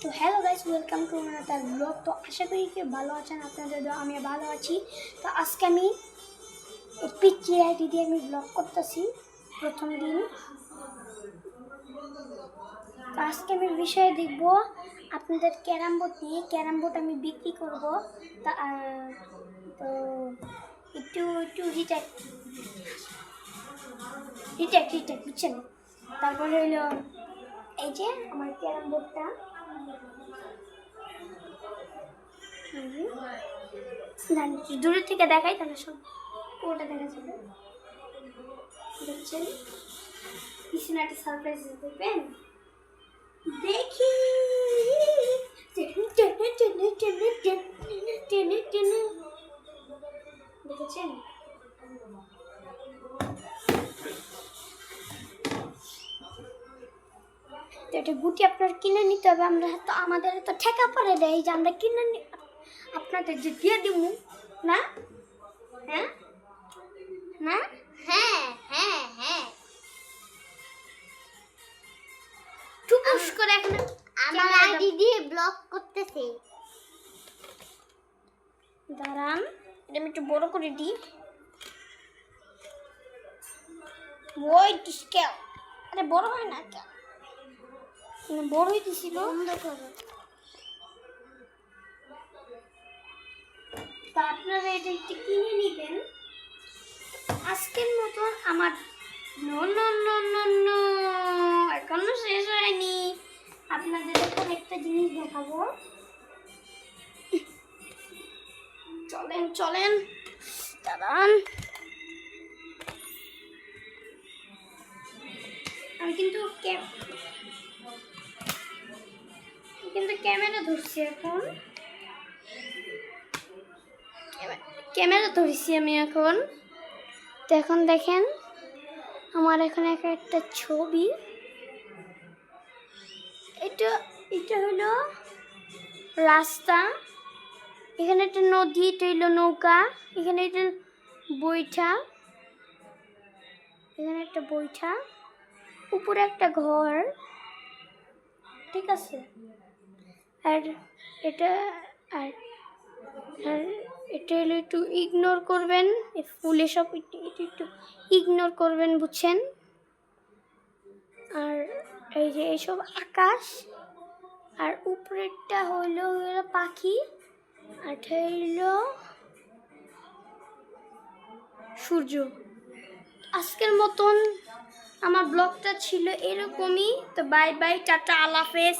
তো hello guys, welcome to another blog. তো আশা করি কি ভালো আছেন আপনাদের। আমি ভালো আছি। তো আজকে আমি পিচ্চি আইডি দিয়ে আমি ব্লগ করতেছি প্রথম দিন। তো আজকে আমি বিষয়ে দেখব আপনাদের ক্যারাম বোর্ড নিয়ে। ক্যারাম বোর্ড আমি বিক্রি করব। তো একটু একটু রিটেক বুঝছেন। তারপরে হইলো এই যে আমার ক্যারাম বোর্ডটা, দূরের থেকে দেখাই তাহলে সব পুরোটা দেখা যাবে। দেখছেন, পিছনে একটা সারপ্রাইজ দেখবেন। দেখি দেখেছেন, তো এটা গুটি আপনার কিনে নিতে হবে। আমরা তো আমাদের তো ঠেকা পড়ে দেয় যে আমরা কিনে আপনাদের যে দিয়ে দিব না। হ্যাঁ না, হ্যাঁ হ্যাঁ হ্যাঁ টুকুস করে এখন আমার আইডি দিয়ে ব্লক করতেছে। দাঁড়ান, এটা আমি একটু বড় করে দিই। ওয়েট স্কেল, আরে বড় হয় না কেন, বড় হইতেছিল। বন্ধ করো। তো আপনারা এটা একটু কিনে নেবেন আজকের মতন। আমার no no no no no এখনো শেষ হয়নি। আপনাদের এখন একটা জিনিস দেখাবো। চলেন চলেন, দাঁড়ান। আমি কিন্তু ক্যামেরা ধরছি এখন। ক্যামেরা ধরছি আমি এখন। তো এখন দেখেন আমার এখানে একটা ছবি। এটা এটা হলো রাস্তা, এখানে একটা নদী, এটা হলো নৌকা, এখানে একটা বৈঠা, এখানে একটা বৈঠা, উপরে একটা ঘর, ঠিক আছে। আর এটা আর আর এটা হলো একটু ইগনোর করবেন, ফুল এসব একটু ইগনোর করবেন, বুঝছেন। আর এই যে এইসব আকাশ, আর উপরেরটা হইলো পাখি, আর হইলো সূর্য। আজকের মতন আমার ব্লগটা ছিল এরকমই। তো বাই বাই, টাটা, আল্লাহ হাফেজ।